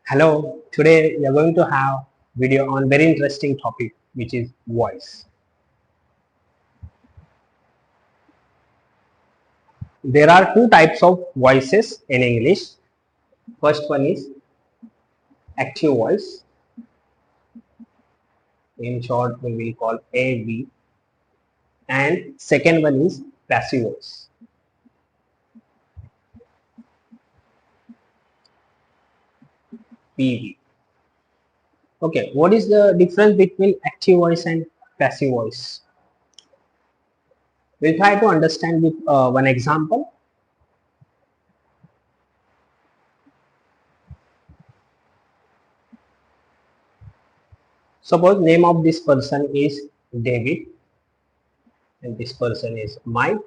Hello, today we are going to have video on very interesting topic which is voice. There are two types of voices in English. First one is active voice. In short, we will call AV. And second one is passive voice. PV. Okay, what is the difference between active voice and passive voice? We'll try to understand with one example. Suppose name of this person is David and this person is Mike,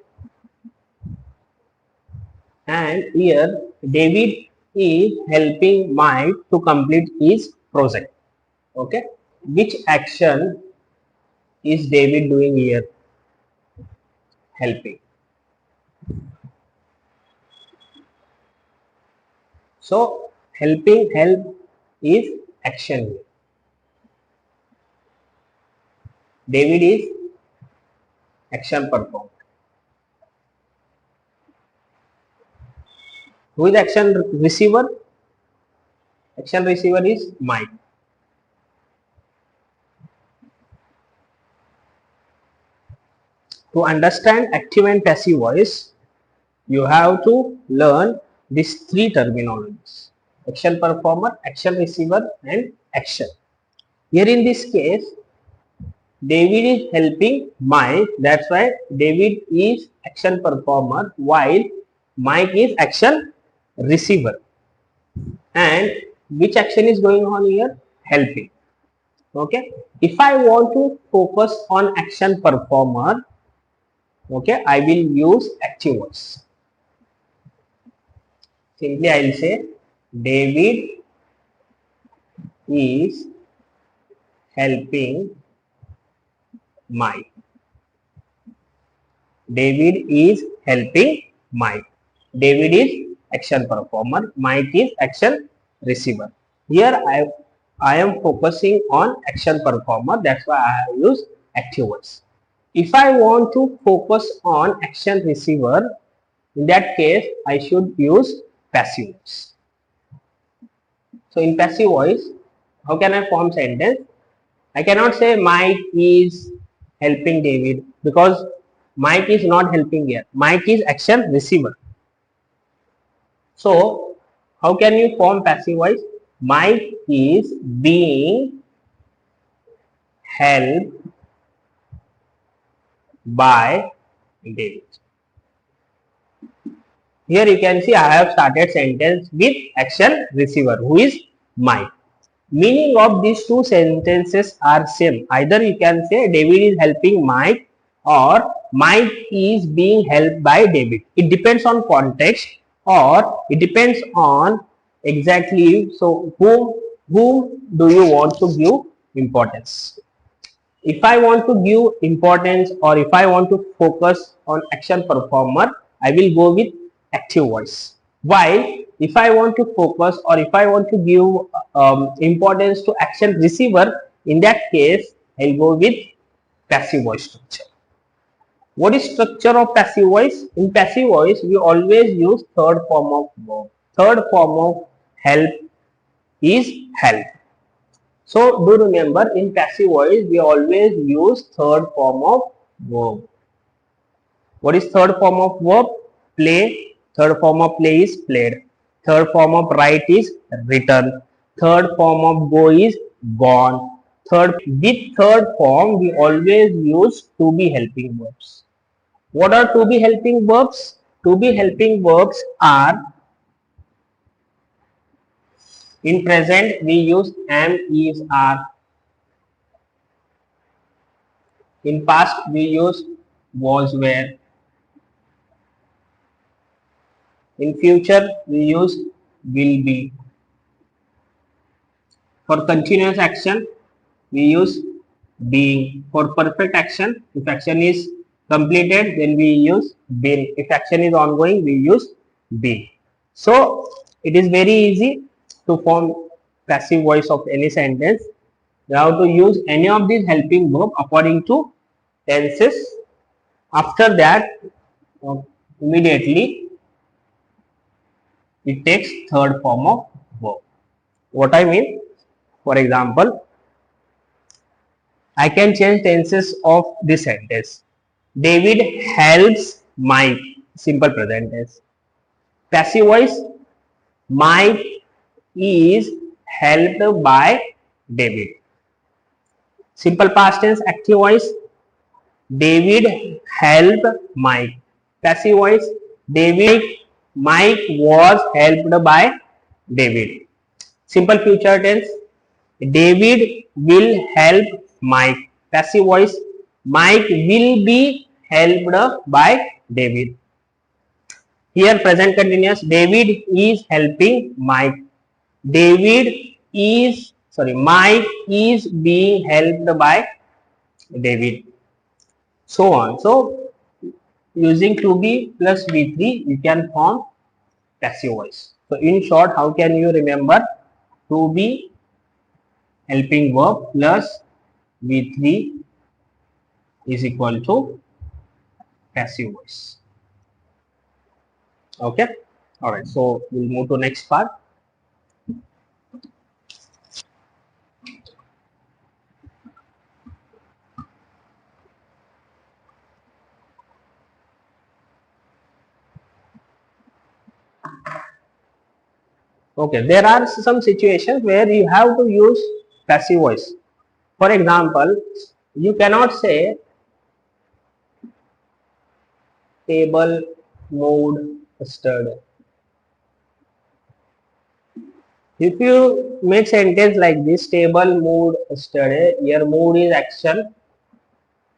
and here David is helping Mike to complete his project. Okay, which action is David doing here? Helping. So help is action here. David is action performed. Who is action receiver? Action receiver is Mike. To understand active and passive voice, you have to learn these three terminologies: action performer, action receiver, and action. Here in this case, David is helping Mike. That's why David is action performer while Mike is action receiver. And which action is going on here? Helping. Okay. If I want to focus on action performer, okay, I will use active voice. Simply I will say David is helping Mike. David is helping Mike. David is action performer. Mike is action receiver. Here I am focusing on action performer. That's why I have used active voice. If I want to focus on action receiver, in that case I should use passive voice. So in passive voice, how can I form sentence? I cannot say Mike is helping David because Mike is not helping here. Mike is action receiver. So how can you form passive voice? Mike is being helped by David. Here you can see I have started sentence with action receiver who is Mike. Meaning of these two sentences are same. Either you can say David is helping Mike or Mike is being helped by David. It depends on context or it depends on exactly so whom do you want to give importance. If I want to give importance or if I want to focus on action performer, I will go with active voice. While if I want to focus or if I want to give importance to action receiver, in that case I'll go with passive voice structure. What is structure of passive voice? In passive voice we always use third form of verb. Third form of help is help. So do remember, in passive voice we always use third form of verb. What is third form of verb? Play. Third form of play is played. Third form of write is written. Third form of go is gone. With third form we always use to be helping verbs. What are to be helping verbs? To be helping verbs are, in present we use am, is, are. In past we use was, were. In future we use will be. For continuous action we use being. For perfect action, if action is completed then we use been. If action is ongoing we use be. So it is very easy to form passive voice of any sentence, you have to use any of these helping verb according to tenses. After that, uh, immediately it takes third form of verb. What I mean, for example, I can change tenses of this sentence. David helps Mike. Simple present tense. Passive voice. Mike is helped by David. Simple past tense. Active voice. David helped Mike. Passive voice. Mike was helped by David. Simple future tense. David will help Mike. Passive voice. Mike will be helped by David. Here present continuous. David is helping Mike. Mike is being helped by David. So on. So using to be plus V3, you can form passive voice. So in short, how can you remember to be helping verb plus V3 is equal to passive voice. Okay. All right. So we'll move to next part. Okay. There are some situations where you have to use passive voice. For example, you cannot say table moved yesterday. If you make sentence like this, table moved yesterday, your mood is action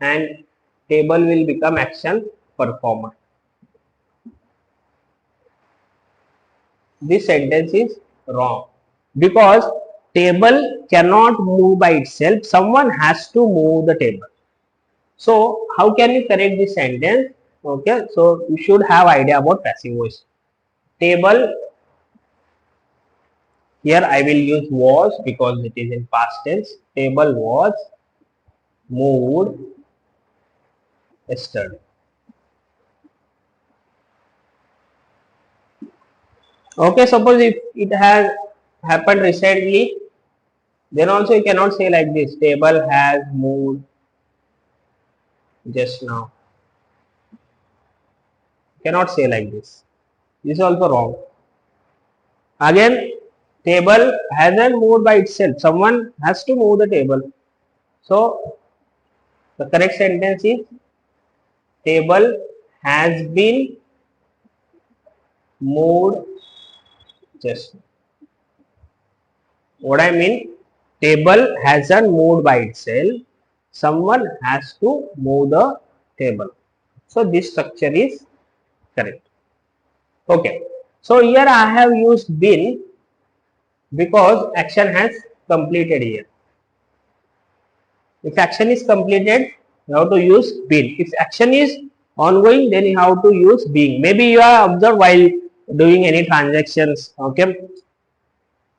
and table will become action performer. This sentence is wrong because table cannot move by itself. Someone has to move the table. So how can you correct this sentence? Okay, so you should have idea about passive voice. Table, here I will use was because it is in past tense. Table was moved yesterday. Okay, suppose if it has happened recently, then also you cannot say like this. Table has moved just now. Cannot say like this. This is also wrong. Again, table hasn't moved by itself. Someone has to move the table. So the correct sentence is table has been moved just now. What I mean, table hasn't moved by itself. Someone has to move the table. So this structure is correct. Okay. So here I have used been because action has completed here. If action is completed, you have to use been. If action is ongoing, then you have to use being. Maybe you are observed while doing any transactions. Okay.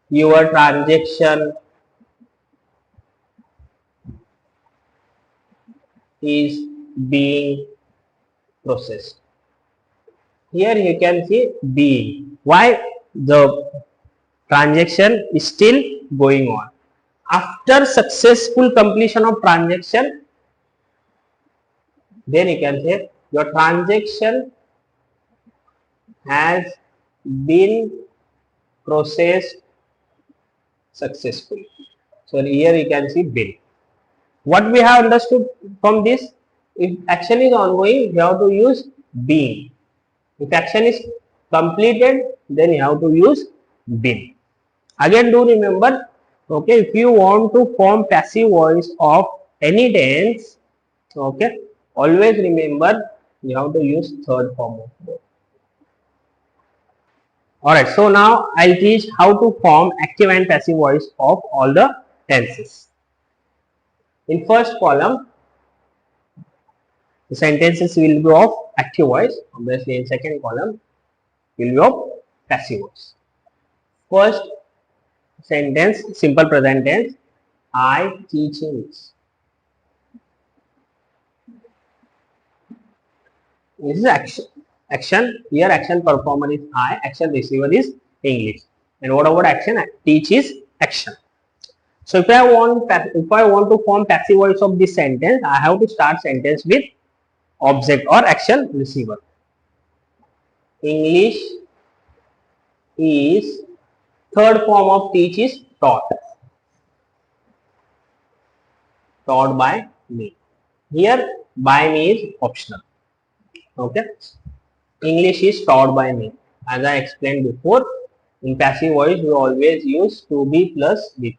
Your transaction is being processed. Here you can see being. Why? The transaction is still going on. After successful completion of transaction, then you can say your transaction has been processed successfully. So here you can see been. What we have understood from this, if action is ongoing, you have to use being. If action is completed, then you have to use been. Again, do remember, okay, if you want to form passive voice of any tense, okay, always remember you have to use third form of verb. Alright, so now I'll teach how to form active and passive voice of all the tenses. In first column, the sentences will be of active voice. Obviously, in second column, will be of passive voice. First, sentence, simple present tense. I teach English. This is action. Action here. Action performer is I. Action receiver is English. And what about action? Teach is action. So if I want to form passive voice of this sentence, I have to start sentence with object or action receiver. English is third form of teach is taught. Taught by me. Here by me is optional. Okay. English is taught by me. As I explained before, in passive voice we always use to be plus be3.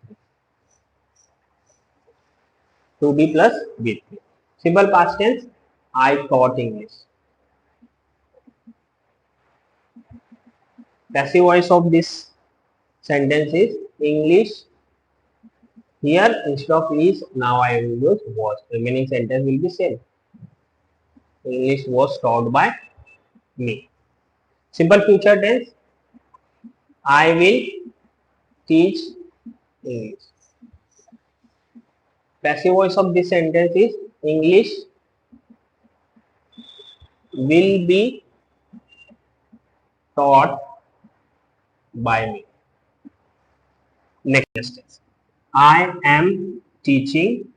To be plus be3. Simple past tense. I taught English. Passive voice of this sentence is English. Here instead of is, now I will use was. Remaining sentence will be same. English was taught by me. Simple future tense. I will teach English. Passive voice of this sentence is English will be taught by me. Next sentence. I am teaching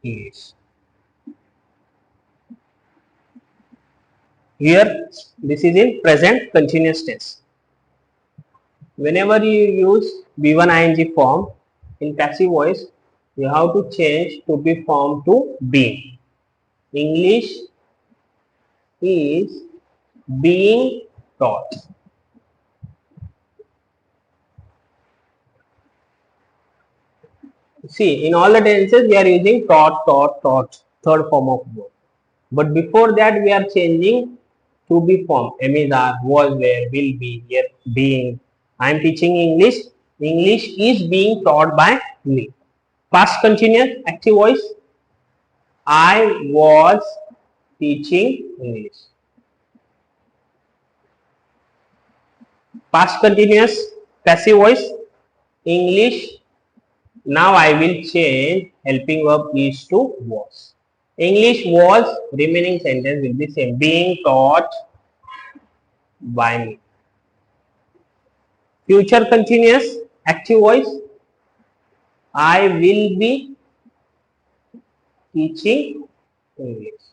English. Here this is in present continuous tense. Whenever you use B1 ing form in passive voice, you have to change to be form to being. English is being taught. See, in all the tenses we are using taught, third form of verb. But before that we are changing to be form. Am is are, was were, will be, here being. I am teaching English. English is being taught by me. Past continuous active voice. I was teaching English. Past continuous passive voice. English. Now I will change helping verb is to was. English was, remaining sentence will be same. Being taught by me. Future continuous active voice. I will be teaching English.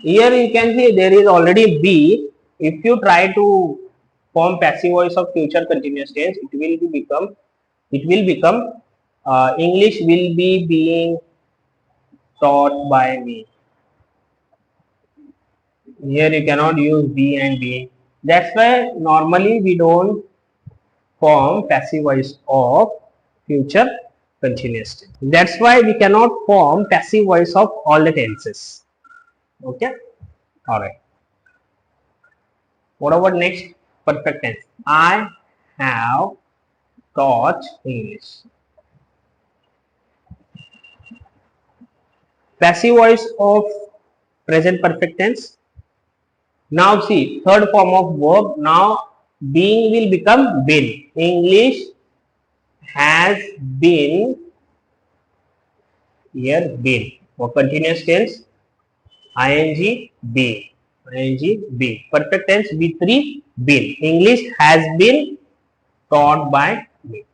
Here you can see there is already be. If you try to form passive voice of future continuous tense, it will become English will be being taught by me. Here you cannot use be and be. That's why normally we don't form passive voice of future continuous tense. That's why we cannot form passive voice of all the tenses. Okay. All right. What about next perfect tense? I have taught English. Passive voice of present perfect tense. Now see, third form of verb. Now being will become been. English has been, here been. For continuous tense, ing been. Ing been. Perfect tense B3 been. English has been taught by me.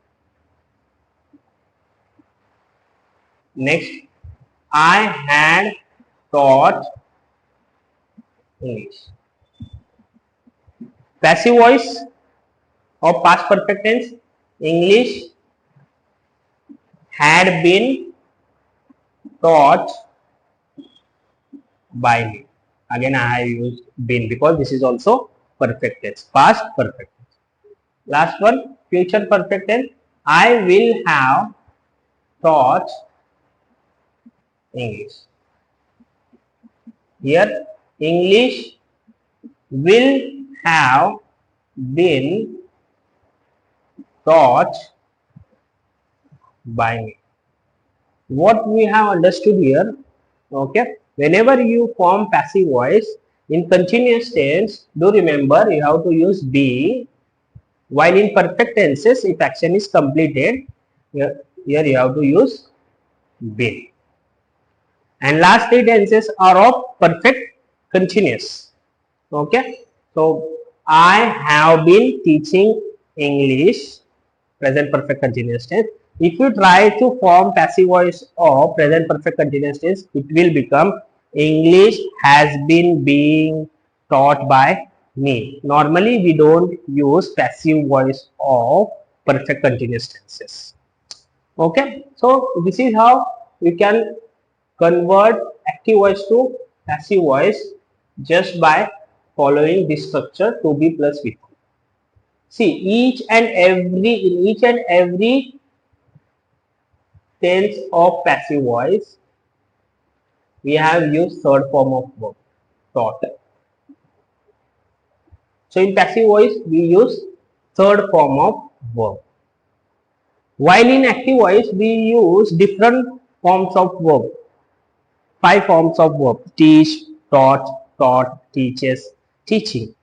Next, I had taught English. Passive voice of past perfect tense. English had been taught by me. Again I have used been because this is also perfect tense. Past perfect tense. Last one, future perfect tense. I will have taught English. Here English will have been taught by me. What we have understood here, okay, whenever you form passive voice in continuous tense, do remember you have to use be While in perfect tenses, if action is completed, here you have to use been. And last three tenses are of perfect continuous. Okay. So I have been teaching English, present perfect continuous tense. If you try to form passive voice of present perfect continuous tense, it will become English has been being taught by me. Normally, we don't use passive voice of perfect continuous tenses. Okay, so this is how we can convert active voice to passive voice just by following this structure to be plus with. See, in each and every tense of passive voice, we have used third form of verb, taught. So in passive voice, we use third form of verb. While in active voice, we use different forms of verb. Five forms of verb: teach, taught, teaches, teaching.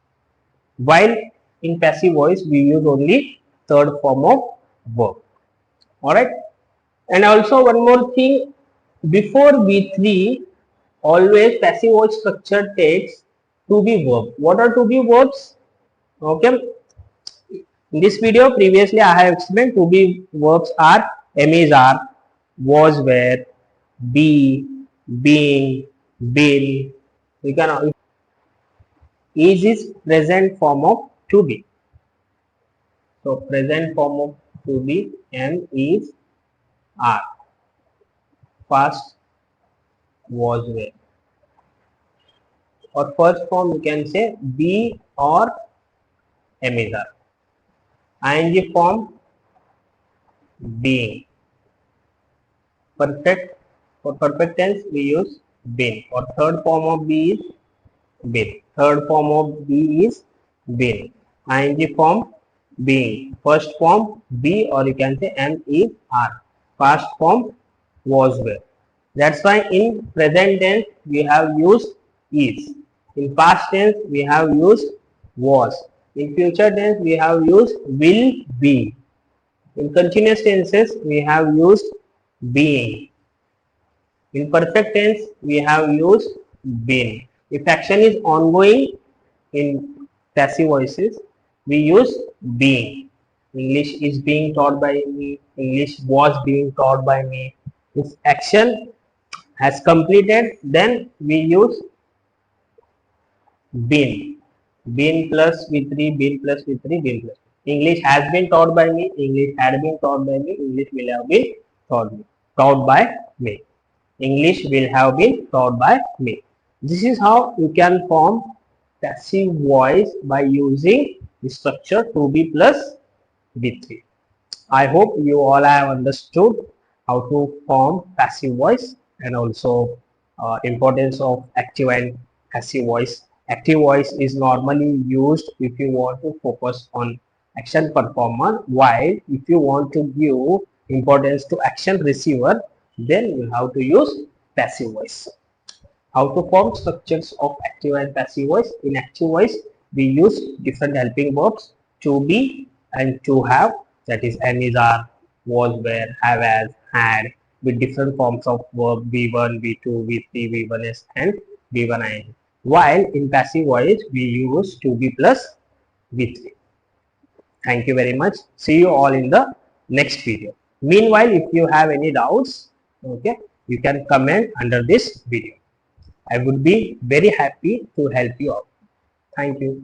While in passive voice, we use only third form of verb. Alright. And also one more thing, before V3, always passive voice structure takes to be verb. What are to be verbs? Okay. In this video, previously I have explained to be verbs are is, are, was, were, be, being, been. We can is present form of to be. So present form of to be and is, are, past, was, were. Or first form you can say be or is, are. Ing form being. Perfect, for perfect tense we use been. Or third form of be is been. Third form of be is been. Ing form being. First form be, or you can say am, is, are. Past form was, were. That's why in present tense we have used is. In past tense we have used was. In future tense we have used will be. In continuous tenses we have used being. In perfect tense we have used been. If action is ongoing in passive voices, we use being. English is being taught by me. English was being taught by me. If action has completed, then we use been. Been plus V3, been plus V3, been plus. English has been taught by me. English had been taught by me. English will have been taught by me. English will have been taught by me. This is how you can form passive voice by using the structure to be plus V3. I hope you all have understood how to form passive voice and also importance of active and passive voice. Active voice is normally used if you want to focus on action performer, while if you want to give importance to action receiver, then you have to use passive voice. How to form structures of active and passive voice? In active voice, we use different helping verbs to be and to have, that is is, are, was, were, have, as, had, with different forms of verb V1, V2, V3, V1s and V1ing. While in passive voice, we use to be plus V3. Thank you very much. See you all in the next video. Meanwhile, if you have any doubts, okay, you can comment under this video. I would be very happy to help you out. Thank you.